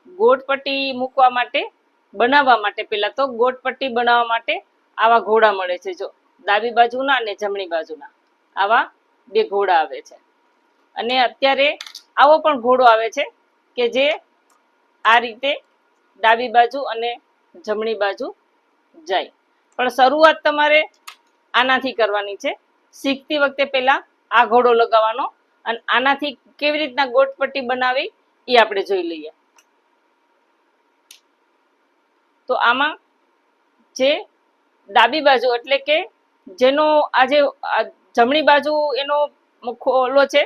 ગોટપટ્ટી મૂકવા માટે બનાવવા માટે પહેલા તો ગોટપટ્ટી બનાવવા માટે આવા ઘોડા મળે છે. જો ડાબી બાજુના અને જમણી બાજુના આવા બે ઘોડા આવે છે. અને અત્યારે આવો પણ ઘોડો આવે છે કે જે આ રીતે ડાબી બાજુ અને જમણી બાજુ જાય. પણ શરૂઆત તમારે આનાથી કરવાની છે. શીખતી વખતે પહેલા આ ઘોડો લગાવવાનો અને આનાથી કેવી રીતના ગોટપટ્ટી બનાવી એ આપણે જોઈ લઈએ. તો આમાં જે ડાબી બાજુ એટલે કે જેનો આજે જમણી બાજુ એનો ખોલો છે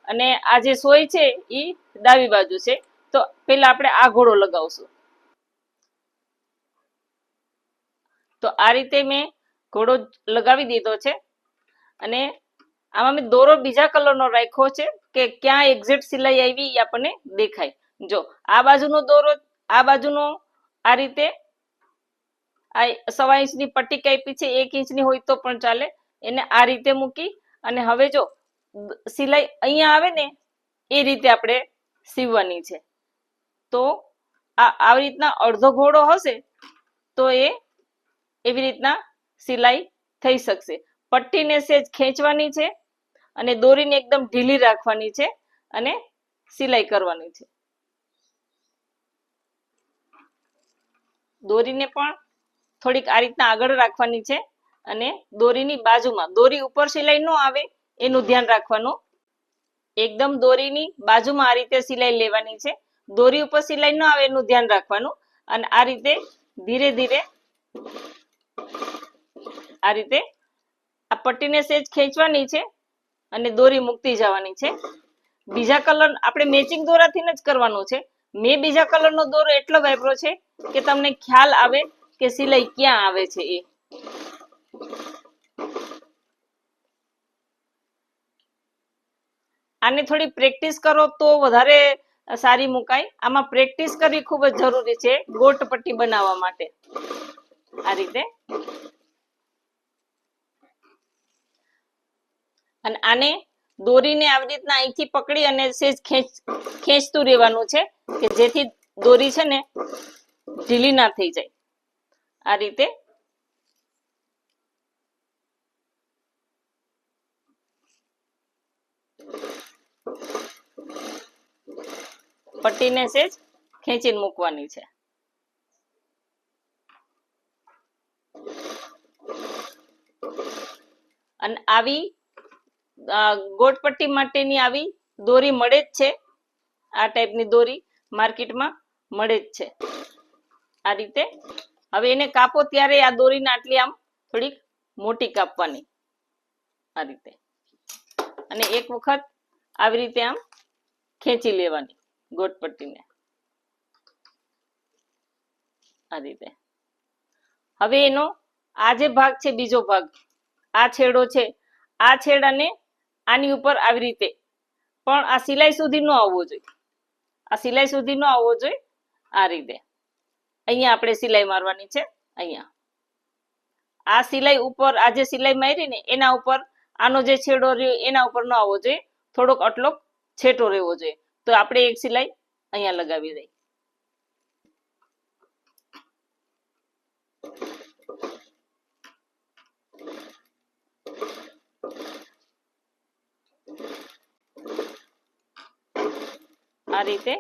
અને આ જે સોય છે એ ડાબી બાજુ છે. તો પહેલા આપણે આ ઘોડો લગાવશું. તો આ રીતે મેં ઘોડો લગાવી દીધો છે અને આમાં મેં દોરો બીજા કલરનો રાખ્યો છે કે ક્યાં એક્ઝેક્ટ સિલાઈ આવી એ આપણને દેખાય. જો આ બાજુનો દોરો આ બાજુનો આ રીતે આ 1.25 ઇંચની પટ્ટી કાપી છે, 1 ઇંચની હોય તો પણ ચાલે. એને આ રીતે મૂકી અને હવે જો સિલાઈ અહીંયા આવે ને એ રીતે આપણે સીવવાની છે. તો આવી રીતના અડધો ઘોડો હશે તો એ એવી રીતના સિલાઈ થઈ શકશે. પટ્ટીને સેજ ખેંચવાની છે અને દોરીને એકદમ ઢીલી રાખવાની છે અને સિલાઈ કરવાની છે. દોરીને પણ થોડીક આ રીતના આગળ રાખવાની છે અને દોરીની બાજુમાં, દોરી ઉપર સિલાઈ ન આવે એનું ધ્યાન રાખવાનું. એકદમ દોરીની બાજુમાં આ રીતે સિલાઈ લેવાની છે. દોરી ઉપર સિલાઈ ન આવે એનું ધ્યાન રાખવાનું અને આ રીતે ધીરે ધીરે આ રીતે આ પટ્ટીને સેજ ખેંચવાની છે અને દોરી મૂકતી જવાની છે. બીજા કલર આપણે મેચિંગ દોરાથી જ કરવાનું છે. મેં બીજા કલરનો દોરો એટલો વાપર્યો છે કે તમને ખ્યાલ આવે કે સિલાઈ ક્યાં આવે છે. એ આને થોડી પ્રેક્ટિસ કરો તો વધારે સારી મુકાય. આમાં પ્રેક્ટિસ કરવી ખૂબ જ જરૂરી છે ગોટપટ્ટી બનાવવા માટે. આ રીતે અને આને દોરીને આવી રીતના અહીંથી પકડી અને સેજ ખેંચતું રહેવાનું છે કે જેથી દોરી છે ને ઢીલી ના થઈ જાય. આ રીતે પટ્ટીને સેજ ખેંચીને મૂકવાની છે. અને આવી ગોટપટ્ટી માટેની આવી દોરી મળે જ છે. આ ટાઈપની દોરી માર્કેટમાં મળે જ છે. આ રીતે હવે એને કાપો ત્યારે આ દોરીને આટલી આમ થોડીક મોટી કાપવાની આ રીતે અને એક વખત આવી રીતે આમ ખેંચી લેવાની ગોટપટ્ટીને આ રીતે. હવે એનો આ જે ભાગ છે બીજો ભાગ, આ છેડો છે, આ છેડાને આની ઉપર આવી રીતે, પણ આ સિલાઈ સુધી ન આવવો જોઈએ. આ સિલાઈ સુધી ન આવવો જોઈએ. આ રીતે અહીંયા આપણે સિલાઈ મારવાની છે. અહીંયા આ સિલાઈ ઉપર આ જે સિલાઈ મારી ને એના ઉપર આનો જે છેડો રહ્યો એના ઉપર ન આવવો જોઈએ. થોડોક આટલો છેટો રહેવો જોઈએ. તો આપણે એક સિલાઈ અહીંયા લગાવી દઈએ. આ રીતે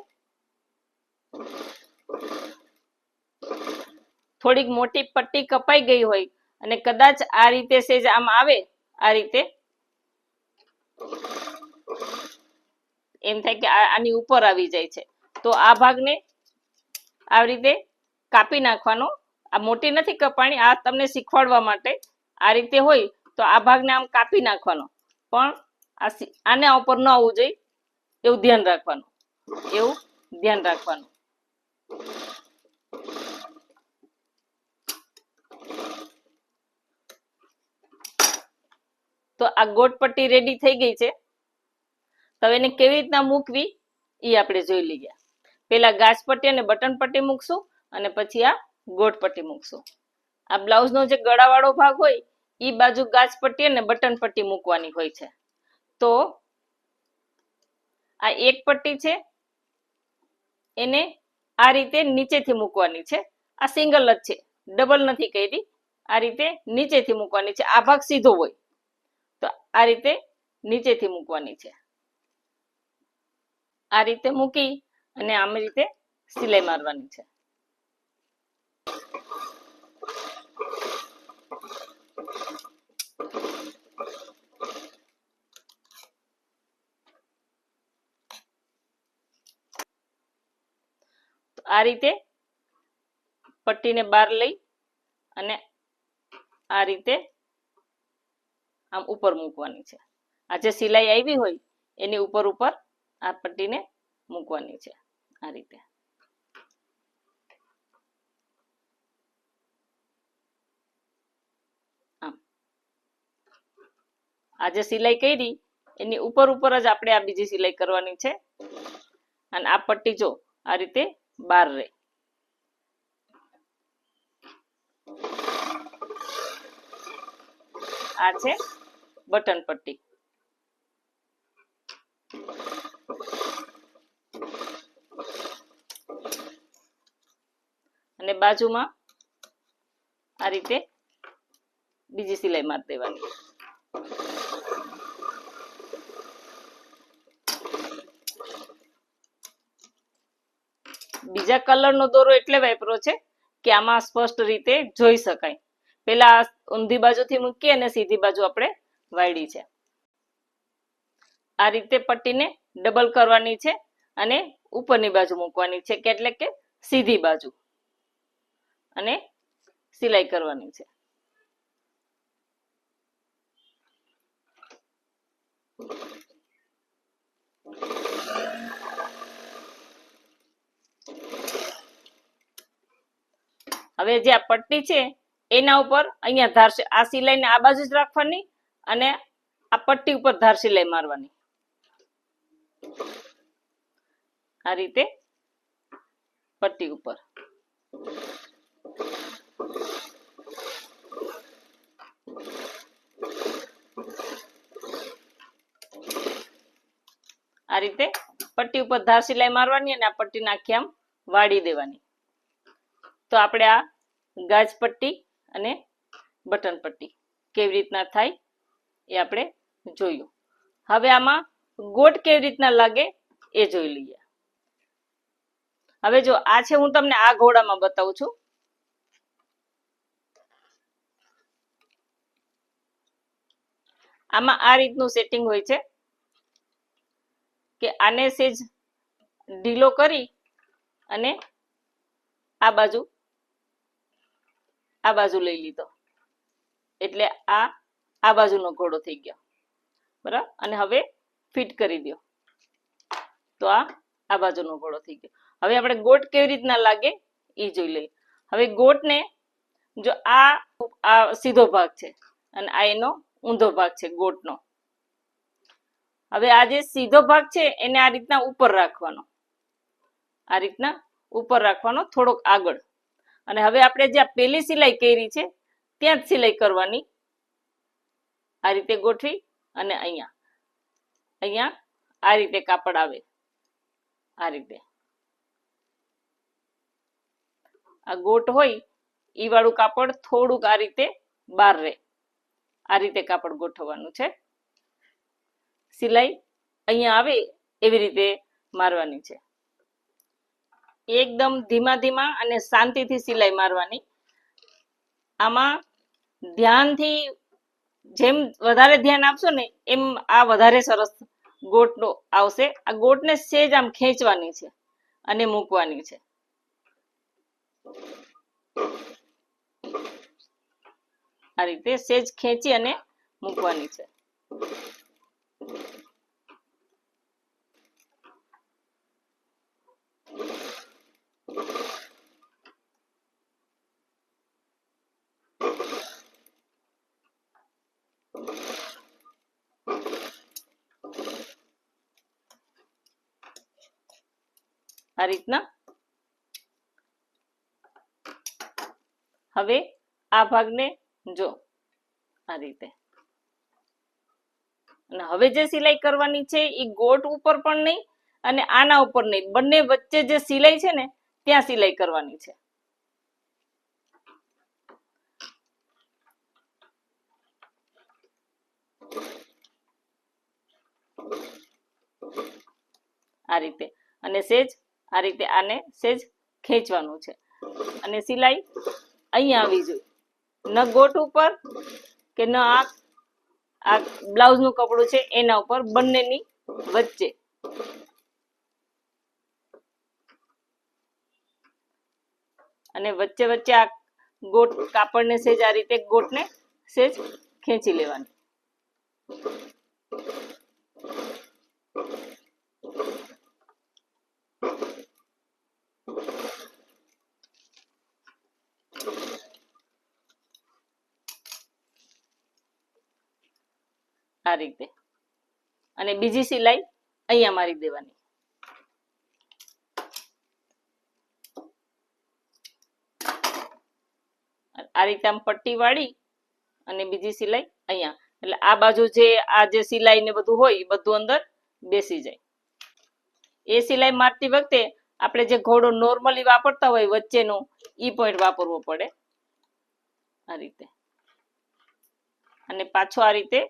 થોડીક મોટી પટ્ટી કપાઈ ગઈ હોય અને કદાચ આ રીતે સેજ આમ આવે, આ રીતે એમ થાય કે આની ઉપર આવી જાય છે તો આ ભાગને આવી રીતે કાપી નાખવાનો. આ મોટી નથી કપાણી, આ તમને શીખવાડવા માટે. આ રીતે હોય તો આ ભાગને આમ કાપી નાખવાનો, પણ આને ઉપર ન આવવું જોઈએ એવું ધ્યાન રાખવાનું. એવું ધ્યાન રાખવાનું. તો આ ગોટપટ્ટી રેડી થઈ ગઈ છે. તો એને કેવી રીતના મૂકવી એ આપણે જોઈ લઈએ. પેલા ગાજપટ્ટી અને બટન પટ્ટી મૂકશું અને પછી આ ગોટપટ્ટી મૂકશું. આ બ્લાઉઝનો જે ગળાવાળો ભાગ હોય એ બાજુ ગાજપટ્ટી અને બટન પટ્ટી મૂકવાની હોય છે. તો આ એક પટ્ટી છે એને આ રીતે નીચેથી મૂકવાની છે. આ સિંગલ જ છે, ડબલ નથી કરી. આ રીતે નીચેથી મૂકવાની છે. આ ભાગ સીધો હોય તો આ રીતે નીચેથી મૂકવાની છે. આ રીતે મૂકી અને આમ રીતે સિલાઈ મારવાની છે. આ રીતે પટ્ટીને બહાર લઈ અને આ રીતે આમ ઉપર મૂકવાની છે. આ જે સિલાઈ આવી હોય એની ઉપર આ પટ્ટીને મૂકવાની છે. આ રીતે આમ આ જે સિલાઈ કરી એની ઉપર જ આપણે આ બીજી સિલાઈ કરવાની છે. અને આ પટ્ટી જો આ રીતે બહાર રહે. આ છે બટન પટ્ટી. અને બાજુમાં આ રીતે બીજી સિલાઈ મારી દેવાની. બીજા કલરનો દોરો એટલે વાપરો છે કે આમાં સ્પષ્ટ રીતે જોઈ શકાય. પેલા ઊંધી બાજુથી મૂકી અને સીધી બાજુ આપણે વાળી છે. આ રીતે પટ્ટીને ડબલ કરવાની છે અને ઉપરની બાજુ મૂકવાની છે કે એટલે કે સીધી બાજુ અને સિલાઈ કરવાની છે. હવે જે આ પટ્ટી છે એના ઉપર અહીંયા ધાર છે. આ સિલાઈને આ બાજુ જ રાખવાની અને આ પટ્ટી ઉપર ધાર સિલાઈ મારવાની. આ રીતે પટ્ટી ઉપર આ રીતે પટ્ટી ઉપર ધાર સિલાઈ મારવાની અને આ પટ્ટીને આખી આમ વાળી દેવાની. તો આપણે આ ગાજ પટ્ટી અને બટન પટ્ટી કેવી રીતના થાય એ આપણે જોયું. હવે આમાં ગોટ કેવી રીતના લાગે એ જોઈ લઈએ. હવે જો આ છે, હું તમને આ ઘોડામાં બતાવું છું. આમાં આ રીતનું સેટિંગ હોય છે કે આને સેજ ઢીલો કરી અને આ બાજુ લઈ લીધો એટલે આ બાજુનો ઘોડો થઈ ગયો. બરાબર. અને હવે ફિટ કરી દો તો આ બાજુનો ઘોડો થઈ ગયો. હવે આપણે ગોટ કેવી રીતના લાગે એ જોઈ લઈએ. હવે ગોટને જો આ સીધો ભાગ છે અને આ એનો ઊંધો ભાગ છે ગોટનો. હવે આ જે સીધો ભાગ છે એને આ રીતના ઉપર રાખવાનો. આ રીતના ઉપર રાખવાનો થોડોક આગળ. અને હવે આપણે જે પેલી સિલાઈ કરી છે ત્યાં જ સિલાઈ કરવાની. આ રીતે ગોઠવી અને અહીંયા આ રીતે કાપડ આવે. આ રીતે આ ગોટ હોય ઈ વાળું કાપડ થોડુંક આ રીતે બહાર રહે. આ રીતે કાપડ ગોઠવવાનું છે. સિલાઈ અહીંયા આવે એવી રીતે મારવાની છે. એકદમ ધીમા અને શાંતિથી સિલાઈ મારવાની. આમાં ધ્યાનથી જેમ વધારે ધ્યાન આપશો ને એમ આ વધારે સરસ ગોટનો આવશે. આ ગોટને સેજ આમ ખેંચવાની છે અને મૂકવાની છે. આ રીતે સેજ ખેંચી અને મૂકવાની છે. આ રીતના. હવે આ ભાગને જો આ રીતે. અને હવે જે સિલાઈ કરવાની છે એ ગોટ ઉપર પણ નહીં અને આના ઉપર નહીં, બંને વચ્ચે જે સિલાઈ છે ને ત્યાં સિલાઈ કરવાની છે. આ રીતે, અને સેજ આ રીતે આને સેજ ખેંચવાનું છે, અને સિલાઈ અહીંયા આવી જોઈએ, ન ગોટ ઉપર કે ન આ બ્લાઉઝ નું કપડું છે એના ઉપર, બંનેની વચ્ચે. અને વચ્ચે વચ્ચે આ ગોટ કાપડને સેજ આ રીતે ગોટને સેજ ખેંચી લેવાની. આ રીતે, અને બીજી સિલાઈ અહીંયા મારી દેવાની. આ રીતે આમ પટ્ટી વાળી અને બીજી સિલાઈ અહીંયા, એટલે આ બાજુ જે સિલાઈ ને બધું હોય એ બધું અંદર બેસી જાય. એ સિલાઈ મારતી વખતે આપણે જે ઘોડો નોર્મલી વાપરતા હોય વચ્ચેનો ઈ પોઈન્ટ વાપરવો પડે. આ રીતે, અને પાછો આ રીતે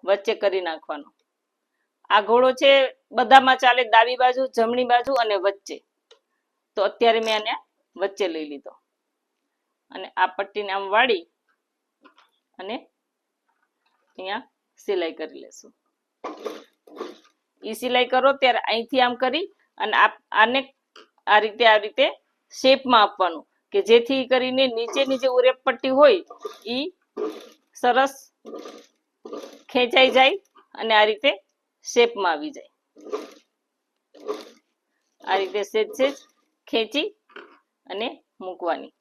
વચ્ચે કરી નાખવાનો. આ ઘોડો છે બધામાં ચાલે, ડાબી બાજુ, જમણી બાજુ અને વચ્ચે. તો અત્યારે મેં આને વચ્ચે લઈ લીધો, અને આ પટ્ટીને આમ વાળી અને અહીંયા સિલાઈ કરી લેશું. ઈ સિલાઈ કરો ત્યારે અહીંથી આમ કરી અને આને આ રીતે શેપમાં આપવાનું, કે જેથી કરીને નીચેની જે ઉરેપ પટ્ટી હોય ઈ સરસ ખેંચાઈ જાય અને આ રીતે શેપમાં આવી જાય. આ રીતે સેજ સેજ ખેંચી અને મૂકવાની.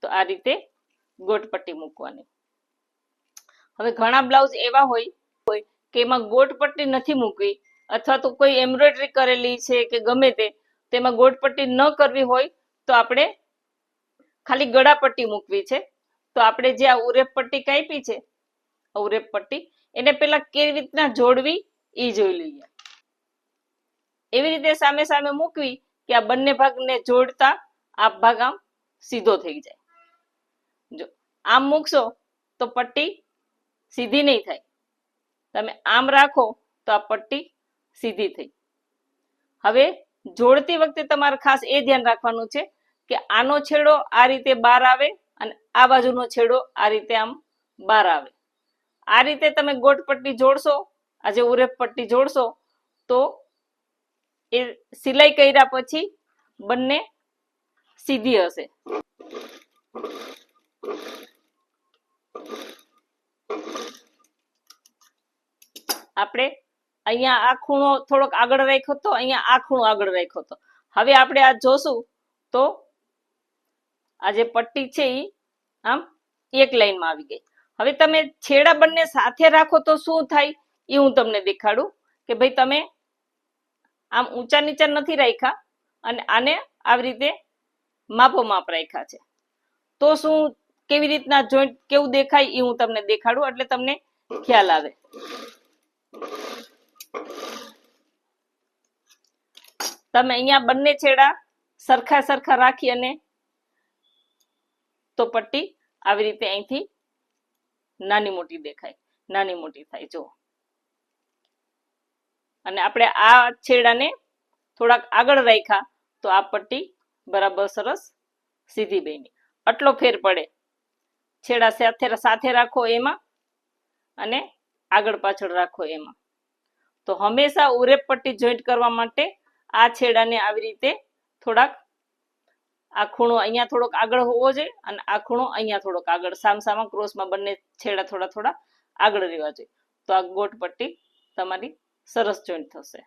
તો આ રીતે ગોટ પટ્ટી મૂકવાની. હવે ઘણા બ્લાઉઝ એવા હોય કે એમાં ગોટ પટ્ટી નથી મૂકવી, અથવા તો કોઈ એમ્બ્રોઇડરી કરેલી છે કે ગમે તેમાં ગોટ પટ્ટી ન કરવી હોય તો આપણે ખાલી ગળા પટ્ટી મૂકવી છે. તો આપણે જે આ ઉરેપ પટ્ટી કાપી છે, ઉરેપ પટ્ટી, એને પેલા કેવી રીતના જોડવી એ જોઈ લઈએ. એવી રીતે સામે સામે મૂકવી કે આ બંને ભાગને જોડતા આ ભાગ આમ સીધો થઈ જાય. જો આમ મૂકશો તો પટ્ટી સીધી નહીં થાય. તમે આમ રાખો તો આ પટ્ટી સીધી થઈ. હવે જોડતી વખતે તમારે ખાસ એ ધ્યાન રાખવાનું છે કે આનો છેડો આ રીતે બહાર આવે અને આ બાજુનો છેડો આ રીતે આમ બહાર આવે. આ રીતે તમે ગોટ પટ્ટી જોડશો, આ જે ઉરેપ પટ્ટી જોડશો, તો એ સિલાઈ કર્યા પછી બંને સીધી હશે. આપણે અહીંયા આ ખૂણો થોડોક આગળ રાખ્યો હતો, અહીંયા આ ખૂણો આગળ રાખ્યો હતો. હવે આપણે આ જોશું તો આ જે પટ્ટી છે એ આમ એક લાઈનમાં આવી ગઈ. હવે તમે છેડા બંને સાથે રાખો તો શું થાય એ હું તમને દેખાડું. કે ભાઈ તમે આમ ઊંચા નીચા નથી રાખ્યા અને આને આવી રીતે માપોમાપ રાખ્યા છે, તો શું કેવી રીતના જોઈન્ટ કેવું દેખાય એ હું તમને દેખાડું, એટલે તમને ખ્યાલ આવે. તમે અહીંયા બંને છેડા સરખા સરખા રાખી અને તો પટ્ટી આવી રીતે અહીંથી નાની મોટી દેખાય, નાની મોટી થાય. જો, અને આપણે આ છેડાને થોડાક આગળ રાખ્યા તો આ પટ્ટી બરાબર સરસ સીધી બની. આટલો ફેર પડે. છેડા સાથે રાખો એમાં અને આગળ પાછળ રાખો એમાં. તો હંમેશા ઉરેપ પટ્ટી જોઈન્ટ કરવા માટે આ છેડાને આવી રીતે થોડાક, આ ખૂણો અહીંયા થોડોક આગળ હોવો જોઈએ અને આ ખૂણો અહીંયા થોડોક આગળ, સામસામા ક્રોસમાં બંને છેડા થોડા થોડા આગળ રહેવા જોઈએ. તો આ ગોટ પટ્ટી તમારી સરસ જોઈન્ટ થશે.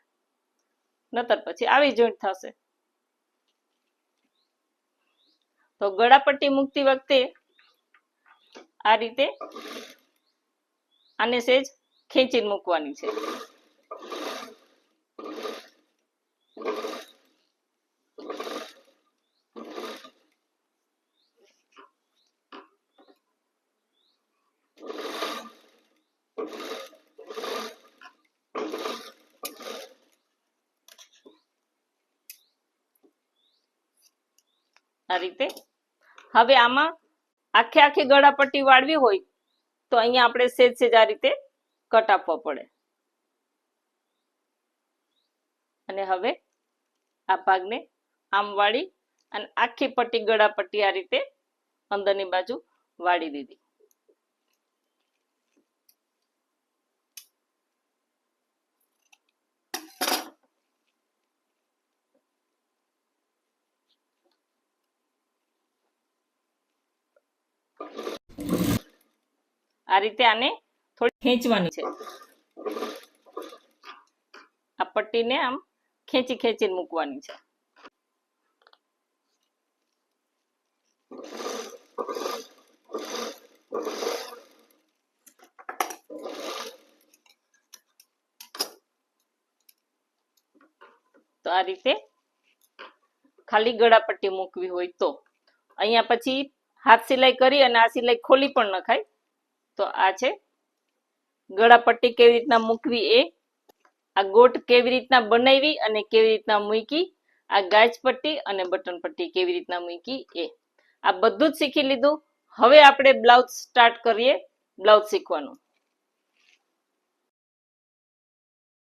નતર પછી આવી જોઈન્ટ થશે. તો ગળા પટ્ટી મૂકતી વખતે આ રીતે આને સેજ ખેંચીને મૂકવાની છે. આ રીતે. હવે આમાં આખી ગળાપટ્ટી વાળવી હોય તો અહીંયા આપણે સેજ આ રીતે કટ આપવો પડે. અને હવે આ ભાગને આમ વાળી અને આખી પટ્ટી ગળાપટ્ટી આ રીતે અંદરની બાજુ વાળી દીધી. આ રીતે આને થોડી ખેંચવાની છે. આ પટ્ટીને આમ ખેંચીને મૂકવાની છે. તો આ રીતે ખાલી ગળાપટ્ટી મૂકવી હોય તો અહીંયા પછી હાથ સિલાઈ કરી અને આ સિલાઈ ખોલી પણ નખાય. તો આ છે ગળાપટ્ટી કેવી રીતના મૂકવી એ, આ ગોટ કેવી રીતના બનાવી અને કેવી રીતના મૂકી, આ ગાજ પટ્ટી અને બટન પટ્ટી કેવી રીતના મૂકી એ આ બધું જ શીખી લીધું. હવે આપણે બ્લાઉઝ સ્ટાર્ટ કરીએ બ્લાઉઝ શીખવાનું.